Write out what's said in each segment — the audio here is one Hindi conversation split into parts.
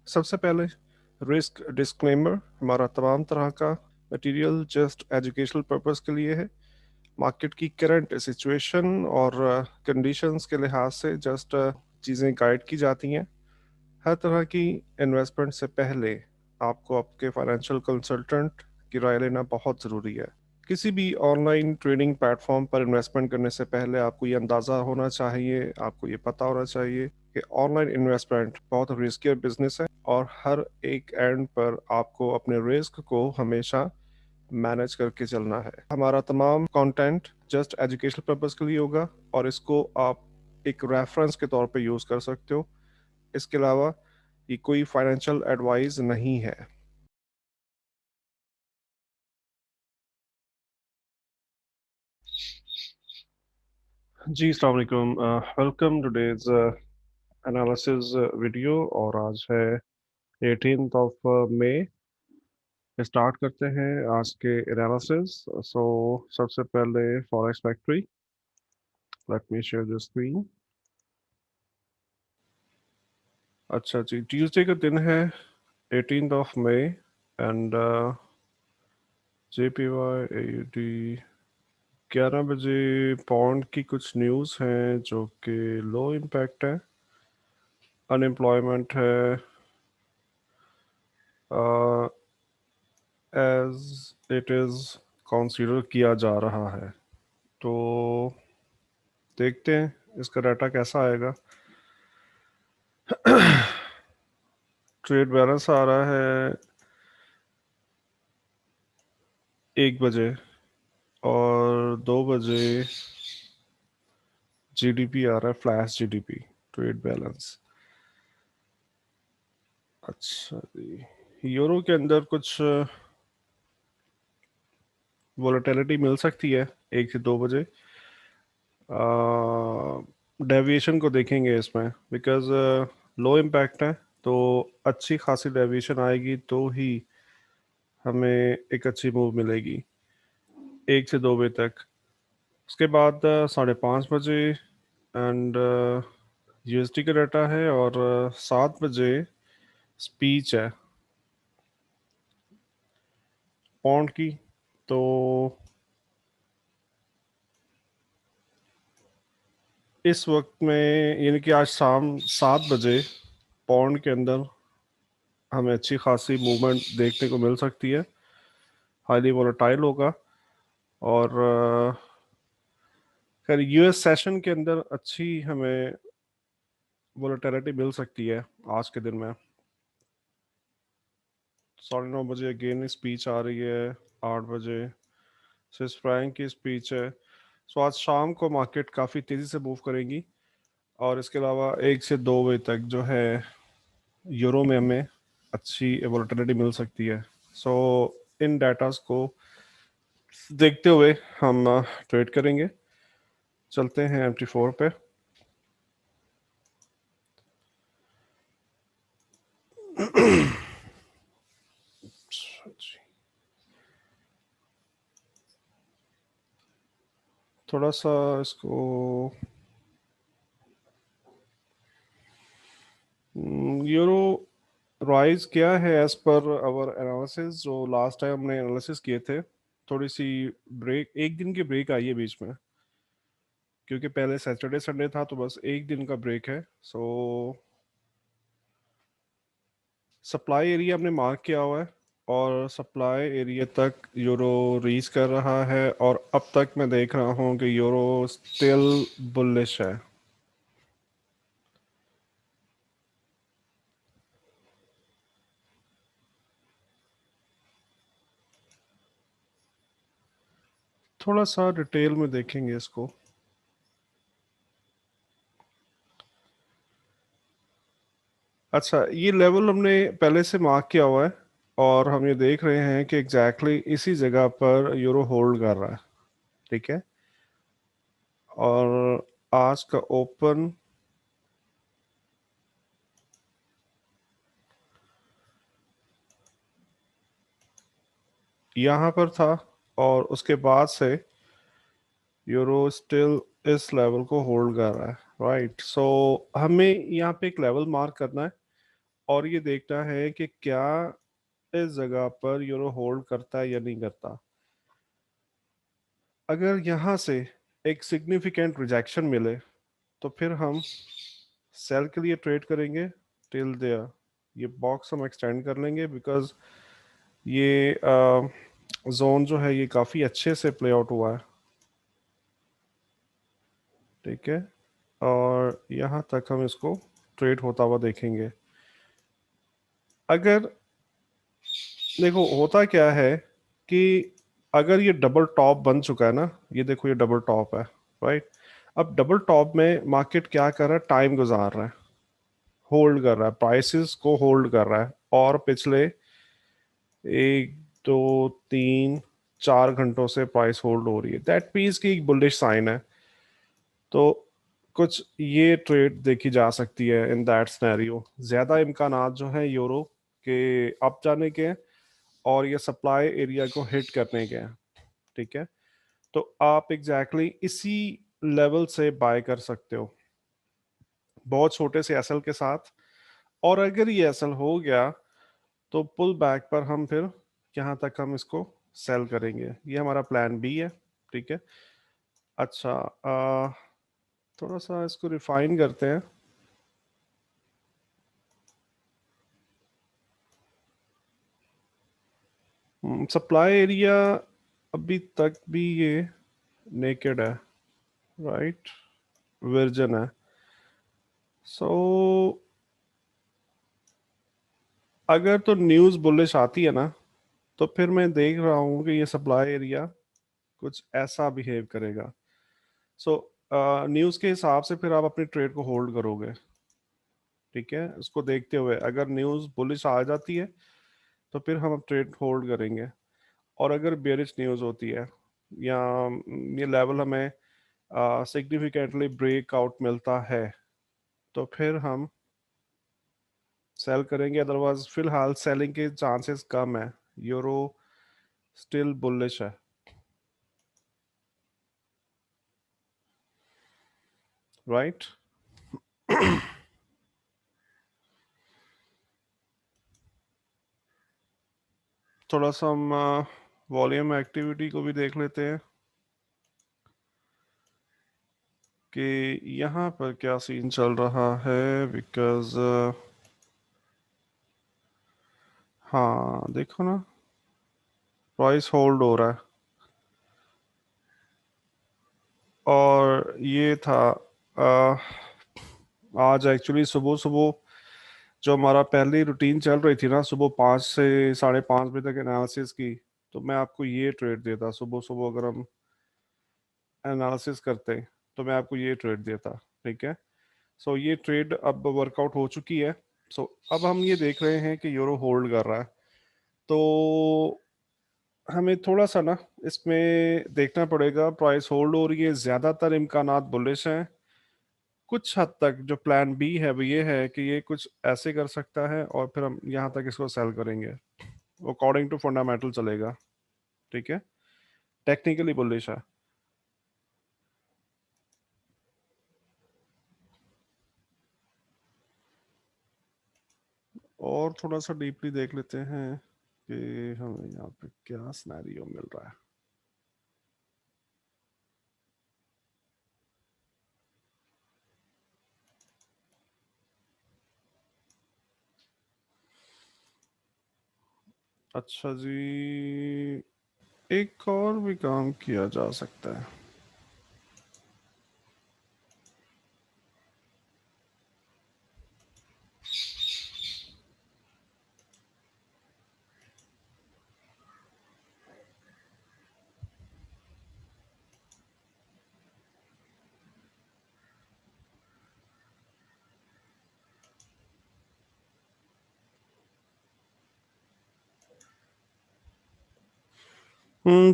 सबसे पहले रिस्क डिस्क्लेमर। हमारा तमाम तरह का मटेरियल जस्ट एजुकेशनल पर्पस के लिए है। मार्केट की करंट सिचुएशन और कंडीशंस के लिहाज से जस्ट चीज़ें गाइड की जाती हैं। हर तरह की इन्वेस्टमेंट से पहले आपको आपके फाइनेंशियल कंसल्टेंट की राय लेना बहुत ज़रूरी है। किसी भी ऑनलाइन ट्रेडिंग प्लेटफॉर्म पर इन्वेस्टमेंट करने से पहले आपको ये अंदाज़ा होना चाहिए, आपको ये पता होना चाहिए कि ऑनलाइन इन्वेस्टमेंट बहुत रिस्की बिजनेस है और हर एक एंड पर आपको अपने रिस्क को हमेशा मैनेज करके चलना है। हमारा तमाम कंटेंट जस्ट एजुकेशनल पर्पस के लिए होगा और इसको आप एक रेफरेंस के तौर पे यूज़ कर सकते हो। इसके अलावा ये कोई फाइनेंशियल एडवाइस नहीं है। जी अस्सलाम वालेकुम। वेलकम टुडेज एनालिसिस वीडियो और आज है 18th ऑफ मई। स्टार्ट करते हैं आज के एनालिसिस। सो सबसे पहले forex factory. Let me share the screen. अच्छा जी, ट्यूसडे का दिन है 18th ऑफ मई एंड JPY AUD 11 बजे पौंड की कुछ न्यूज़ हैं जो कि लो इम्पैक्ट है। अनएम्प्लॉयमेंट है एज इट इज़ कंसीडर किया जा रहा है। तो देखते हैं इसका डाटा कैसा आएगा। ट्रेड बैलेंस आ रहा है 1 बजे और 2 बजे GDP आ रहा है, फ्लैश GDP ट्रेड बैलेंस। अच्छा जी, यूरो के अंदर कुछ वोलेटिलिटी मिल सकती है 1 से 2 बजे। डेविएशन को देखेंगे इसमें बिकॉज लो इम्पैक्ट है, तो अच्छी खासी डेविएशन आएगी तो ही हमें एक अच्छी मूव मिलेगी 1 से 2 बजे तक। उसके बाद 5:30 बजे एंड USD का डाटा है और 7 बजे स्पीच है पौंड की। तो इस वक्त में यानी कि आज शाम 7 बजे पौंड के अंदर हमें अच्छी खासी मूवमेंट देखने को मिल सकती है। हाईली वोलेटाइल होगा और खैर US सेशन के अंदर अच्छी हमें वोलेटिलिटी मिल सकती है आज के दिन में। 9:30 बजे अगेन स्पीच आ रही है। 8 बजे स्विस फ्रैंक की स्पीच है। सो आज शाम को मार्केट काफ़ी तेज़ी से मूव करेंगी और इसके अलावा 1 से 2 बजे तक जो है यूरो में हमें अच्छी वोलेटिलिटी मिल सकती है। सो इन डाटास को देखते हुए हम ट्रेड करेंगे। चलते हैं MT4 पे। थोड़ा सा इसको यूरो राइज किया है एज पर आवर एनालिसिस। जो लास्ट टाइम हमने एनालिसिस किए थे, थोड़ी सी ब्रेक, एक दिन की ब्रेक आई है बीच में, क्योंकि पहले सैटरडे संडे था तो बस एक दिन का ब्रेक है। सो सप्लाई एरिया हमने मार्क किया हुआ है और सप्लाई एरिया तक यूरो रीच कर रहा है और अब तक मैं देख रहा हूँ कि यूरो स्टिल बुलिश है। थोड़ा सा डिटेल में देखेंगे इसको। अच्छा, ये लेवल हमने पहले से मार्क किया हुआ है और हम ये देख रहे हैं कि एग्जैक्टली इसी जगह पर यूरो होल्ड कर रहा है। ठीक है, और आज का ओपन यहाँ पर था और उसके बाद से यूरो स्टिल इस लेवल को होल्ड कर रहा है। राइट, सो हमें यहाँ पे एक लेवल मार्क करना है और ये देखना है कि क्या इस जगह पर यूरो होल्ड करता है या नहीं करता। अगर यहाँ से एक सिग्निफिकेंट रिजेक्शन मिले तो फिर हम सेल के लिए ट्रेड करेंगे टिल देयर। ये बॉक्स हम एक्सटेंड कर लेंगे बिकॉज ये जोन जो है ये काफ़ी अच्छे से प्ले आउट हुआ है। ठीक है, और यहाँ तक हम इसको ट्रेड होता हुआ देखेंगे। अगर देखो होता क्या है कि अगर ये डबल टॉप बन चुका है ना, ये देखो ये डबल टॉप है, राइट। अब डबल टॉप में मार्केट क्या कर रहा है, टाइम गुजार रहा है, होल्ड कर रहा है, प्राइसेस को होल्ड कर रहा है। और पिछले 1 2 3 4 घंटों से प्राइस होल्ड हो रही है, दैट मीन्स की एक बुलिश साइन है। तो कुछ ये ट्रेड देखी जा सकती है इन दैट सिनेरियो। ज्यादा इम्कानात जो है यूरो के अप जाने के हैं और ये सप्लाई एरिया को हिट करने के हैं। ठीक है, तो आप एग्जैक्टली इसी लेवल से बाय कर सकते हो, बहुत छोटे से एसएल के साथ। और अगर ये एसएल हो गया तो पुल बैक पर हम फिर यहाँ तक हम इसको सेल करेंगे, ये हमारा प्लान बी है। ठीक है, अच्छा थोड़ा सा इसको रिफाइन करते हैं। सप्लाई एरिया अभी तक भी ये नेकेड है, राइट, वर्जन है। सो अगर तो न्यूज़ बुलिश आती है ना, तो फिर मैं देख रहा हूँ कि ये सप्लाई एरिया कुछ ऐसा बिहेव करेगा। सो न्यूज़ के हिसाब से फिर आप अपनी ट्रेड को होल्ड करोगे। ठीक है, उसको देखते हुए अगर न्यूज़ बुलिश आ जाती है तो फिर हम ट्रेड होल्ड करेंगे। और अगर बेरिश न्यूज़ होती है या ये लेवल हमें सिग्निफिकेंटली ब्रेकआउट मिलता है तो फिर हम सेल करेंगे। अदरवाइज फिलहाल सेलिंग के चांसेस कम है, यूरो स्टिल बुलिश है, राइट। थोड़ा सा हम वॉल्यूम एक्टिविटी को भी देख लेते हैं कि यहाँ पर क्या सीन चल रहा है, बिकॉज हाँ देखो ना, प्राइस होल्ड हो रहा है। और ये था अ, आज एक्चुअली सुबह सुबह जो हमारा पहली रूटीन चल रही थी ना, सुबह 5 से 5:30 बजे तक एनालिसिस की, तो मैं आपको ये ट्रेड देता सुबह सुबह। अगर हम एनालिसिस करते तो मैं आपको ये ट्रेड देता। ठीक है, सो ये ट्रेड अब वर्कआउट हो चुकी है। सो अब हम ये देख रहे हैं कि यूरो होल्ड कर रहा है, तो हमें थोड़ा सा ना इसमें देखना पड़ेगा। प्राइस होल्ड हो रही है, ज़्यादातर इम्कानात बुलिश हैं। कुछ हद तक जो प्लान बी है वो ये है कि ये कुछ ऐसे कर सकता है और फिर हम यहाँ तक इसको सेल करेंगे, अकॉर्डिंग टू फंडामेंटल चलेगा। ठीक है, टेक्निकली बुलिश है। और थोड़ा सा डीपली देख लेते हैं कि हमें यहाँ पे क्या सिनेरियो मिल रहा है। अच्छा जी, एक और भी काम किया जा सकता है।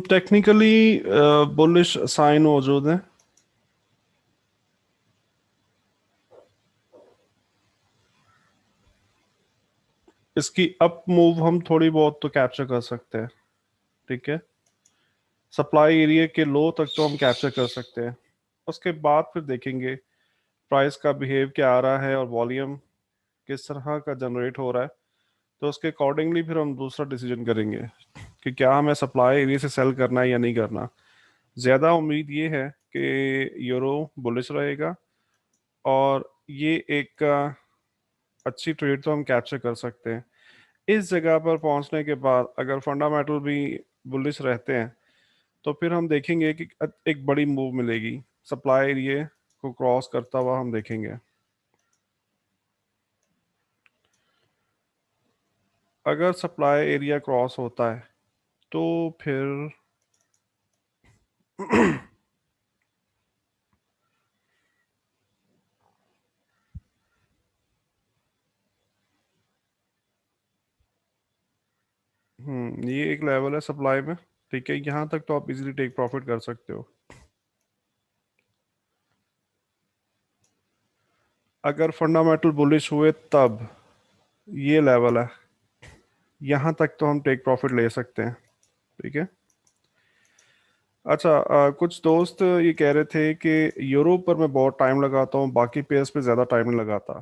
टेक्निकली बुलिश साइन मौजूद है। इसकी अप मूव हम थोड़ी बहुत तो कैप्चर कर सकते हैं। ठीक है, सप्लाई एरिया के लो तक तो हम कैप्चर कर सकते हैं। उसके बाद फिर देखेंगे प्राइस का बिहेव क्या आ रहा है और वॉल्यूम। किस तरह का जनरेट हो रहा है, तो उसके अकॉर्डिंगली फिर हम दूसरा डिसीजन करेंगे कि क्या हमें सप्लाई एरिया से सेल करना है या नहीं करना। ज़्यादा उम्मीद ये है कि यूरो बुलिश रहेगा, और ये एक अच्छी ट्रेड तो हम कैप्चर कर सकते हैं। इस जगह पर पहुंचने के बाद अगर फंडामेंटल भी बुलिश रहते हैं, तो फिर हम देखेंगे कि एक बड़ी मूव मिलेगी, सप्लाई एरिया को क्रॉस करता हुआ हम देखेंगे। अगर सप्लाई एरिया क्रॉस होता है तो फिर ये एक लेवल है सप्लाई में। ठीक है, यहाँ तक तो आप इजीली टेक प्रॉफिट कर सकते हो। अगर फंडामेंटल बुलिश हुए तब ये लेवल है, यहाँ तक तो हम टेक प्रॉफिट ले सकते हैं। ठीक है। अच्छा, कुछ दोस्त ये कह रहे थे कि यूरो पर मैं बहुत टाइम लगाता हूँ, बाकी पेयर्स पे ज़्यादा टाइम नहीं लगाता।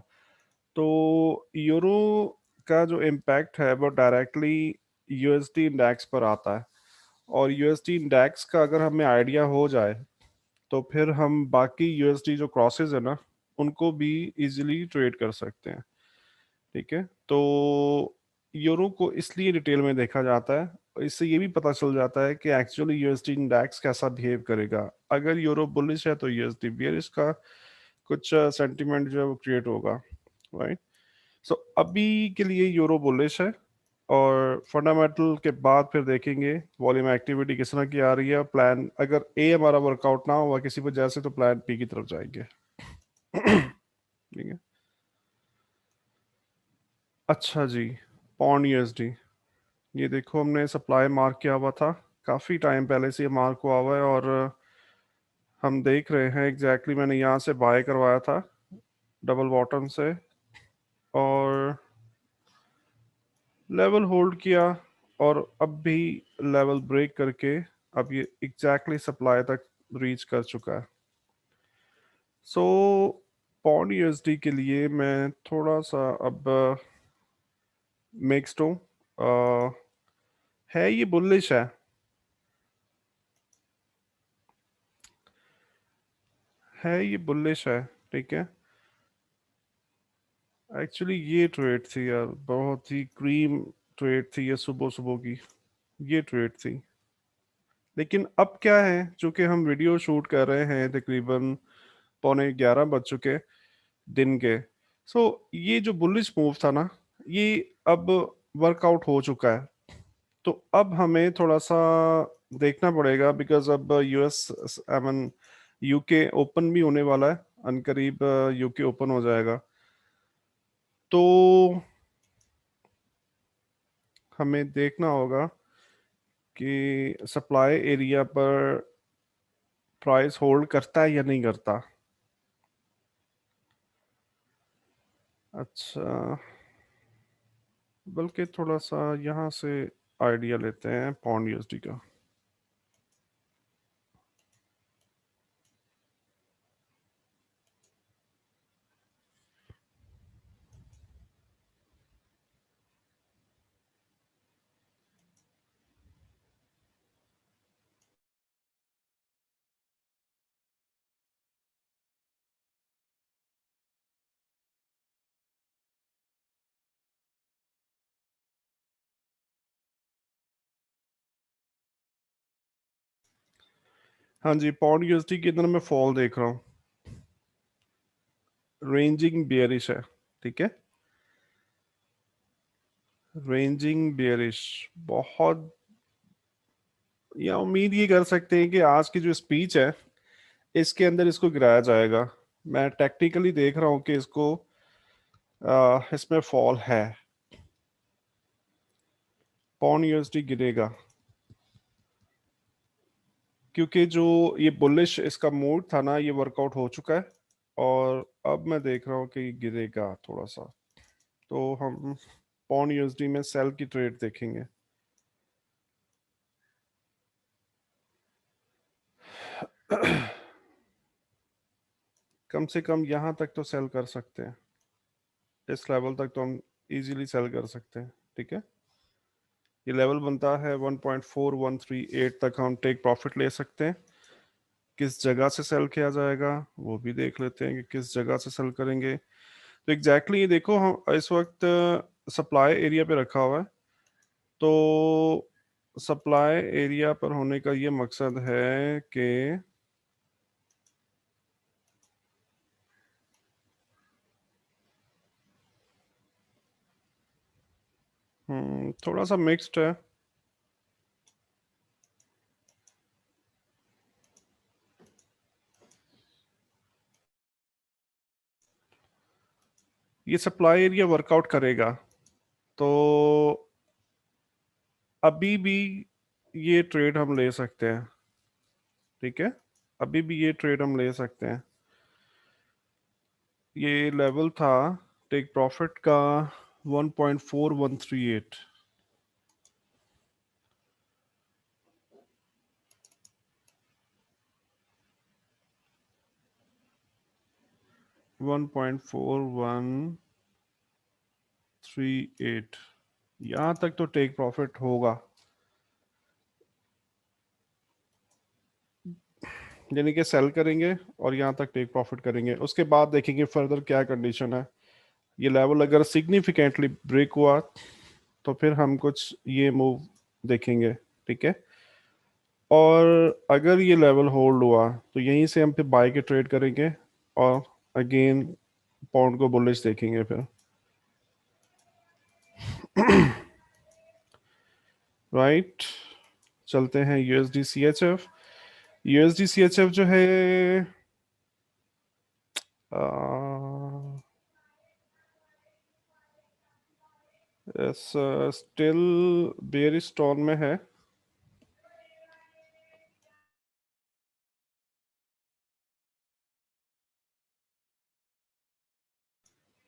तो यूरो का जो इम्पैक्ट है वो डायरेक्टली यूएसडी इंडेक्स पर आता है, और यूएसडी इंडेक्स का अगर हमें आइडिया हो जाए तो फिर हम बाकी यूएसडी जो क्रॉसेस है ना, उनको भी इजीली ट्रेड कर सकते हैं। ठीक है। तो यूरो को इसलिए डिटेल में देखा जाता है, और इससे ये भी पता चल जाता है कि एक्चुअली यूएसडी इंडेक्स कैसा बिहेव करेगा। अगर यूरो बुलिश है तो यूएसडी बियरिश का कुछ सेंटीमेंट जो है वो क्रिएट होगा। राइट। सो अभी के लिए यूरो बुलिश है, और फंडामेंटल के बाद फिर देखेंगे वॉल्यूम एक्टिविटी किस तरह की आ रही है। प्लान अगर ए हमारा वर्कआउट ना हुआ किसी वजह से, तो प्लान बी की तरफ जाएंगे। ठीक है। अच्छा जी, पौंड यूएसडी, ये देखो हमने सप्लाई मार्क किया हुआ था, काफ़ी टाइम पहले से ये मार्क हुआ हुआ है, और हम देख रहे हैं एग्जैक्टली मैंने यहाँ से बाय करवाया था डबल बॉटम से, और लेवल होल्ड किया, और अब भी लेवल ब्रेक करके अब ये एग्जैक्टली सप्लाई तक रीच कर चुका है। सो पौंड यूएसडी के लिए मैं थोड़ा सा अब मिक्स्ड हूँ। है ये बुलिश है ये बुलिश है। ठीक है। एक्चुअली ये ट्रेड थी यार, बहुत ही क्रीम ट्रेड थी ये, सुबह सुबह की ये ट्रेड थी। लेकिन अब क्या है, चूंकि हम वीडियो शूट कर रहे हैं तकरीबन 11:15 बज चुके दिन के। सो ये जो बुलिश मूव था ना, ये अब वर्कआउट हो चुका है। तो अब हमें थोड़ा सा देखना पड़ेगा, बिकॉज अब US I mean UK open भी होने वाला है अनकरीब। यूके ओपन हो जाएगा, तो हमें देखना होगा कि सप्लाई एरिया पर प्राइस होल्ड करता है या नहीं करता। अच्छा, बल्कि थोड़ा सा यहाँ से आइडिया लेते हैं पौंड यूएसडी का। हाँ जी, पौंड यूएसडी के अंदर मैं फॉल देख रहा हूँ, रेंजिंग बियरिश है। ठीक है, रेंजिंग बियरिश बहुत, या उम्मीद ये कर सकते हैं कि आज की जो स्पीच है इसके अंदर इसको गिराया जाएगा। मैं टेक्निकली देख रहा हूँ कि इसको इसमें फॉल है, पौंड यूएसडी गिरेगा, क्योंकि जो ये बुलिश इसका मूड था ना, ये वर्कआउट हो चुका है, और अब मैं देख रहा हूँ कि ये गिरेगा थोड़ा सा। तो हम पौंड यूएसडी में सेल की ट्रेड देखेंगे। कम से कम यहाँ तक तो सेल कर सकते हैं। इस लेवल तक तो हम इजीली सेल कर सकते हैं, ठीक है। ये लेवल बनता है 1.4138 तक हम टेक प्रॉफिट ले सकते हैं। किस जगह से सेल किया जाएगा वो भी देख लेते हैं कि किस जगह से सेल करेंगे। तो एग्जैक्टली ये देखो, हम इस वक्त सप्लाई एरिया पे रखा हुआ है। तो सप्लाई एरिया पर होने का ये मकसद है कि थोड़ा सा मिक्स्ड है। ये सप्लाई एरिया वर्कआउट करेगा तो अभी भी ये ट्रेड हम ले सकते हैं, ठीक है। अभी भी ये ट्रेड हम ले सकते हैं। ये लेवल था टेक प्रॉफिट का 1.4138। 1.4138 यहाँ तक तो टेक प्रॉफिट होगा, यानी कि सेल करेंगे और यहाँ तक टेक प्रॉफिट करेंगे। उसके बाद देखेंगे फर्दर क्या कंडीशन है। ये लेवल अगर सिग्निफिकेंटली ब्रेक हुआ तो फिर हम कुछ ये मूव देखेंगे, ठीक है। और अगर ये लेवल होल्ड हुआ तो यहीं से हम फिर बाय के ट्रेड करेंगे और अगेन पाउंड को बुलिश देखेंगे फिर। राइट, चलते हैं USD C H F. USD C H F जो है स्टिल बेयरिश टोन में है।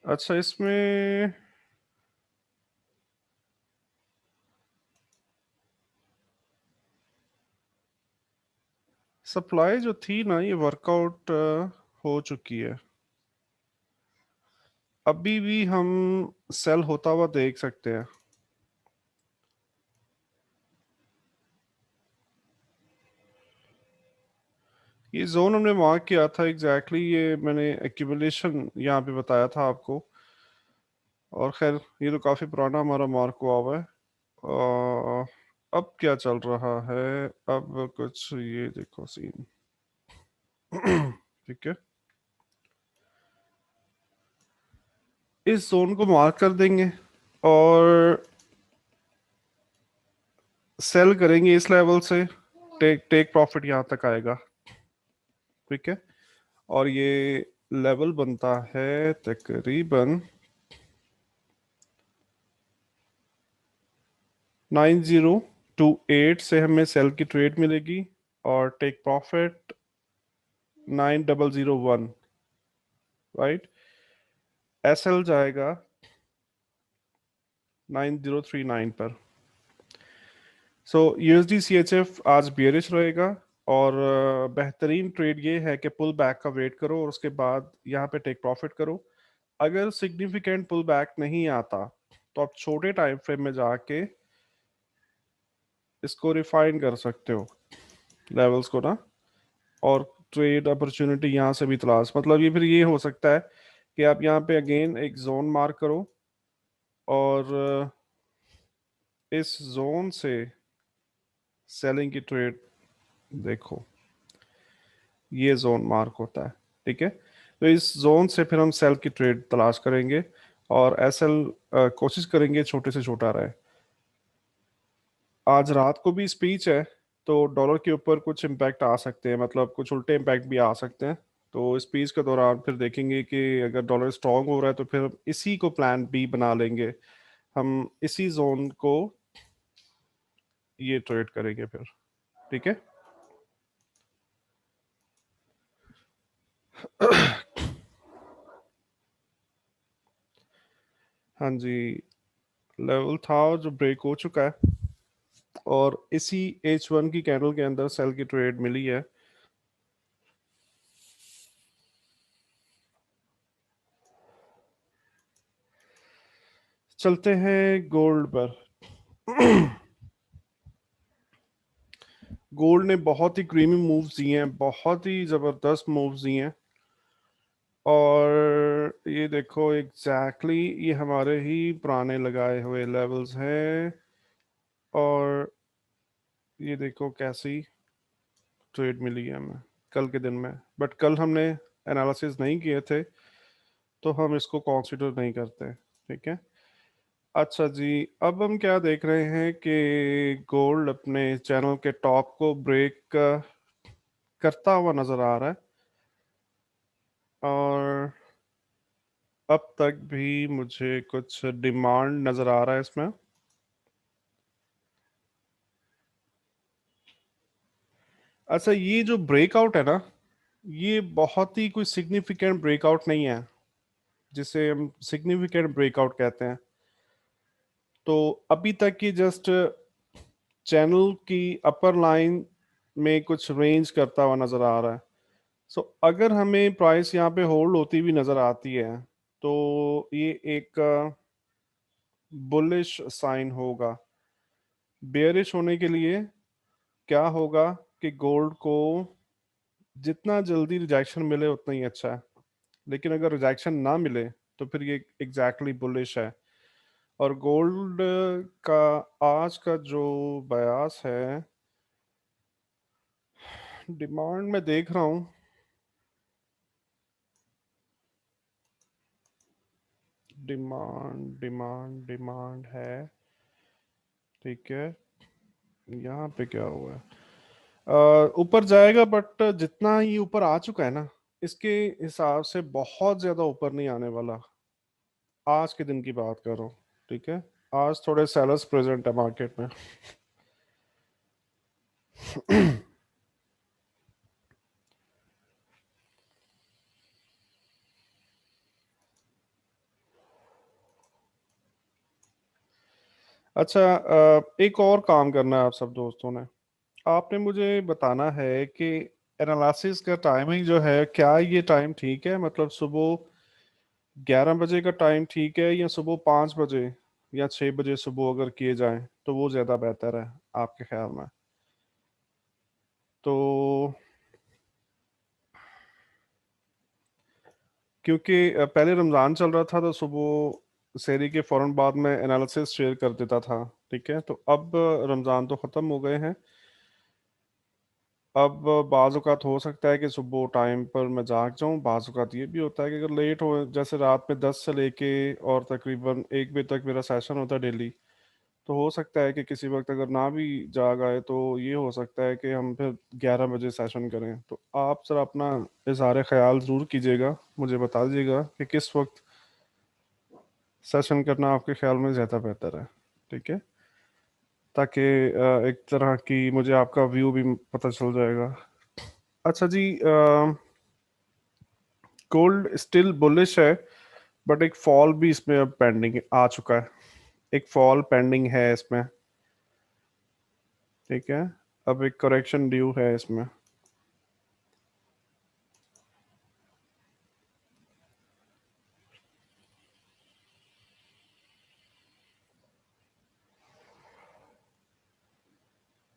अच्छा, इसमें सप्लाई जो थी ना ये वर्कआउट हो चुकी है। अभी भी हम सेल होता हुआ देख सकते हैं। ये जोन हमने मार्क किया था एग्जैक्टली ये मैंने एक्यूमुलेशन यहाँ पे बताया था आपको। और खैर ये तो काफी पुराना हमारा मार्क हुआ हुआ है। अब क्या चल रहा है? अब कुछ ये देखो सीन। ठीक है, इस जोन को मार्क कर देंगे और सेल करेंगे इस लेवल से। टेक टेक प्रॉफिट यहाँ तक आएगा, ठीक है। और ये लेवल बनता है तकरीबन 9028 से हमें सेल की ट्रेड मिलेगी और take profit 9001। Right, S L जाएगा 9039 पर। So USD C H F आज बियरिश रहेगा। और बेहतरीन ट्रेड ये है कि पुल बैक का वेट करो और उसके बाद यहाँ पे टेक प्रॉफिट करो। अगर सिग्निफिकेंट पुल बैक नहीं आता तो आप छोटे टाइम फ्रेम में जाके इसको रिफाइन कर सकते हो लेवल्स को ना। और ट्रेड अपॉर्चुनिटी यहाँ से भी तलाश, मतलब ये फिर ये हो सकता है कि आप यहाँ पे अगेन एक जोन मार्क करो और इस जोन से सेलिंग की ट्रेड देखो। ये जोन मार्क होता है, ठीक है। तो इस जोन से फिर हम सेल की ट्रेड तलाश करेंगे और एस एल कोशिश करेंगे छोटे से छोटा रहे। आज रात को भी स्पीच है तो डॉलर के ऊपर कुछ इम्पैक्ट आ सकते हैं, मतलब कुछ उल्टे इम्पैक्ट भी आ सकते हैं। तो स्पीच के दौरान फिर देखेंगे कि अगर डॉलर स्ट्रांग हो रहा है तो फिर इसी को प्लान बी बना लेंगे। हम इसी जोन को ये ट्रेड करेंगे फिर, ठीक है। हाँ जी, लेवल था जो ब्रेक हो चुका है और इसी H1 की कैंडल के अंदर सेल की ट्रेड मिली है। चलते हैं गोल्ड पर। गोल्ड ने बहुत ही क्रीमी मूव्स दिए हैं, बहुत ही जबरदस्त मूव्स दिए हैं। और ये देखो एग्जैक्टली ये हमारे ही पुराने लगाए हुए लेवल्स हैं। और ये देखो कैसी ट्रेड मिली है हमें कल के दिन में। बट कल हमने एनालिसिस नहीं किए थे, तो हम इसको कंसीडर नहीं करते। ठीक है। अच्छा जी, अब हम क्या देख रहे हैं कि गोल्ड अपने चैनल के टॉप को ब्रेक करता हुआ नजर आ रहा है। और अब तक भी मुझे कुछ डिमांड नजर आ रहा है इसमें। अच्छा, ये जो ब्रेकआउट है ना, ये बहुत ही कोई सिग्निफिकेंट ब्रेकआउट नहीं है, जिसे हम सिग्निफिकेंट ब्रेकआउट कहते हैं। तो अभी तक ये जस्ट चैनल की अपर लाइन में कुछ रेंज करता हुआ नजर आ रहा है। सो अगर हमें प्राइस यहाँ पे होल्ड होती हुई नजर आती है, तो ये एक बुलिश साइन होगा। बेयरिश होने के लिए क्या होगा कि गोल्ड को जितना जल्दी रिजेक्शन मिले उतना ही अच्छा है। लेकिन अगर रिजेक्शन ना मिले तो फिर ये एग्जैक्टली बुलिश है। और गोल्ड का आज का जो बयास है, डिमांड में देख रहा हूँ। डिमांड डिमांड डिमांड है। ठीक है। यहाँ पे क्या हुआ है? ऊपर जाएगा, बट जितना ही ऊपर आ चुका है ना, इसके हिसाब से बहुत ज्यादा ऊपर नहीं आने वाला। आज के दिन की बात कर रहा हूँ। ठीक है। आज थोड़े सेलर्स प्रेजेंट है मार्केट में। अच्छा, एक और काम करना है आप सब दोस्तों ने। आपने मुझे बताना है कि एनालिसिस का टाइमिंग जो है, क्या ये टाइम ठीक है? मतलब सुबह 11 बजे का टाइम ठीक है, या सुबह 5 बजे या 6 बजे सुबह अगर किए जाएं तो वो ज़्यादा बेहतर है आपके ख्याल में? तो क्योंकि पहले रमज़ान चल रहा था, तो सुबह सहरी के फौरन बाद में एनालिसिस शेयर कर देता था। ठीक है। तो अब रमज़ान तो ख़त्म हो गए हैं। अब बाज़ औक़ात हो सकता है कि सुबह टाइम पर मैं जाग जाऊं, बाज़ औक़ात ये भी होता है कि अगर लेट हो, जैसे रात में 10 से लेके और तकरीबन 1 बजे तक मेरा सेशन होता है डेली, तो हो सकता है कि किसी वक्त अगर ना भी जाग आए तो ये हो सकता है कि हम फिर 11 बजे सेशन करें। तो आप सर अपना इज़हार ख्याल ज़रूर कीजिएगा, मुझे बता दीजिएगा कि किस वक्त सेशन करना आपके ख्याल में ज़्यादा बेहतर है। ठीक है। ताकि एक तरह की मुझे आपका व्यू भी पता चल जाएगा। अच्छा जी, गोल्ड स्टिल बुलिश है, बट एक फॉल भी इसमें अब पेंडिंग आ चुका है। एक फॉल पेंडिंग है इसमें। ठीक है। अब एक करेक्शन ड्यू है इसमें।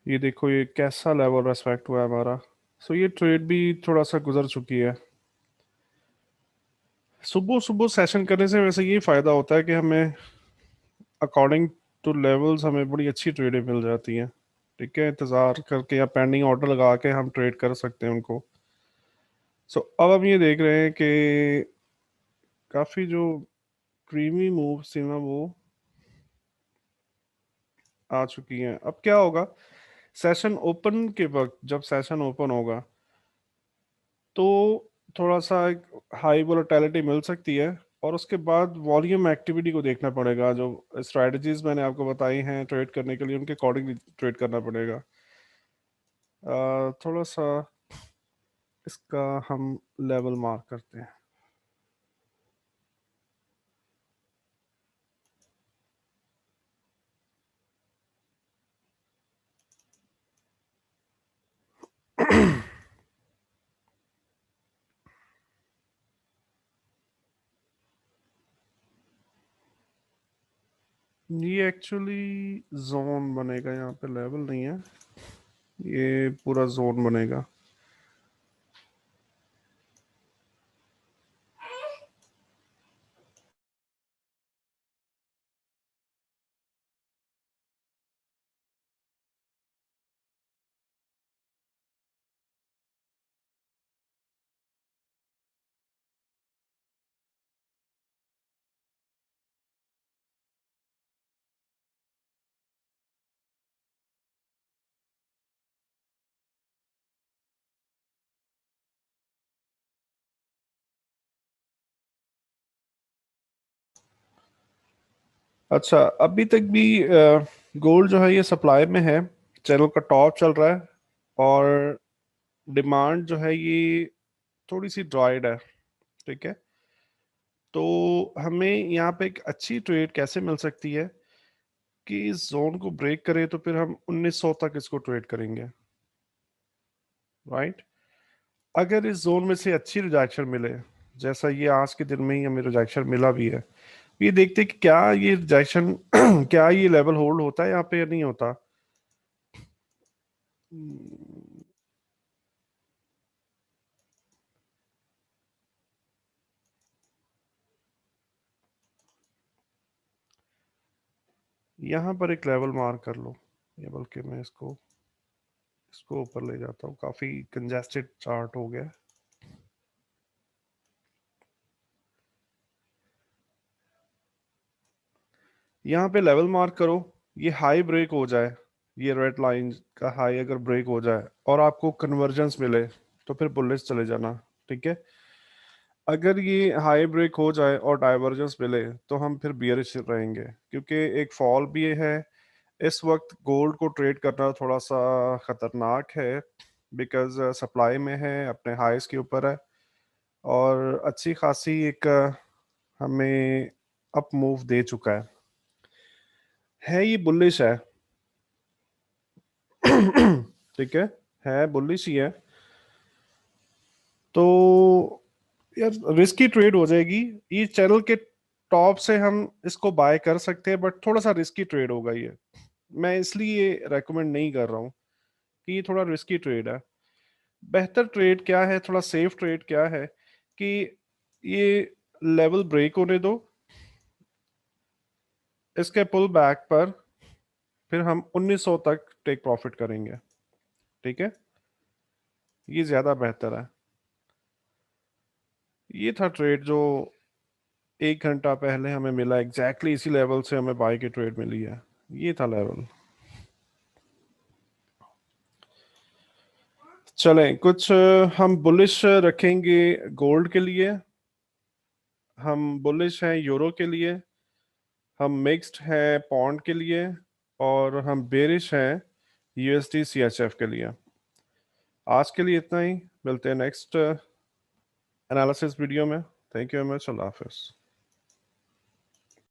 ये देखो ये कैसा लेवल रेस्पेक्ट हुआ है हमारा। सो ये ट्रेड भी थोड़ा सा गुजर चुकी है। सुबह सुबह सेशन करने से वैसे ये फायदा होता है कि हमें अकॉर्डिंग टू लेवल्स हमें बड़ी अच्छी ट्रेडें मिल जाती हैं। ठीक है। इंतज़ार करके या पेंडिंग ऑर्डर लगा के हम ट्रेड कर सकते हैं उनको। सो अब हम ये देख रहे हैं कि काफ़ी जो क्रीमी मूव्स थी ना, वो आ चुकी हैं। अब क्या होगा, सेशन ओपन के वक्त, जब सेशन ओपन होगा तो थोड़ा सा हाई वोलेटिलिटी मिल सकती है। और उसके बाद वॉल्यूम एक्टिविटी को देखना पड़ेगा। जो स्ट्रेटजीज मैंने आपको बताई हैं ट्रेड करने के लिए, उनके अकॉर्डिंगली ट्रेड करना पड़ेगा। थोड़ा सा इसका हम लेवल मार्क करते हैं। ये एक्चुअली जोन बनेगा, यहाँ पे लेवल नहीं है, ये पूरा जोन बनेगा। अच्छा, अभी तक भी गोल्ड जो है ये सप्लाई में है, चैनल का टॉप चल रहा है, और डिमांड जो है ये थोड़ी सी ड्राइड है। ठीक है, तो हमें यहाँ पे एक अच्छी ट्रेड कैसे मिल सकती है कि इस जोन को ब्रेक करे तो फिर हम 1900 तक इसको ट्रेड करेंगे, राइट। अगर इस जोन में से अच्छी रिजेक्शन मिले, जैसा ये आज के दिन में ही हमें रिजेक्शन मिला भी है, ये देखते हैं कि क्या ये रिजेक्शन क्या ये लेवल होल्ड होता है यहाँ पे या नहीं होता। हम्म, यहाँ पर एक लेवल मार्क कर लो, ये बल्कि मैं इसको इसको ऊपर ले जाता हूँ, काफी कंजेस्टेड चार्ट हो गया। यहाँ पे लेवल मार्क करो, ये हाई ब्रेक हो जाए, ये रेड लाइन का हाई अगर ब्रेक हो जाए और आपको कन्वर्जेंस मिले तो फिर बुलिश चले जाना। ठीक है, अगर ये हाई ब्रेक हो जाए और डाइवर्जेंस मिले तो हम फिर बियरिश रहेंगे, क्योंकि एक फॉल भी है। इस वक्त गोल्ड को ट्रेड करना थोड़ा सा खतरनाक है, बिकॉज सप्लाई में है, अपने हाईस के ऊपर है, और अच्छी खासी एक हमें अप मूव दे चुका है ये बुलिश है। ठीक है बुलिश ही है, तो यार रिस्की ट्रेड हो जाएगी। ये चैनल के टॉप से हम इसको बाय कर सकते हैं, बट थोड़ा सा रिस्की ट्रेड होगा ये, मैं इसलिए रेकमेंड नहीं कर रहा हूँ कि ये थोड़ा रिस्की ट्रेड है। बेहतर ट्रेड क्या है, थोड़ा सेफ ट्रेड क्या है कि ये लेवल ब्रेक होने दो, इसके पुल बैक पर फिर हम 1900 तक टेक प्रॉफिट करेंगे। ठीक है, ये ज्यादा बेहतर है। ये था ट्रेड जो 1 घंटा पहले हमें मिला, एग्जैक्टली इसी लेवल से हमें बाय की ट्रेड मिली है, ये था लेवल। चलें कुछ हम बुलिश रखेंगे गोल्ड के लिए, हम बुलिश हैं यूरो के लिए, हम मिक्स्ड हैं पौंड के लिए, और हम बेरिश हैं यूएसडी सीएचएफ के लिए। आज के लिए इतना ही, मिलते हैं नेक्स्ट एनालिसिस वीडियो में। Thank you very much, Allah Hafiz.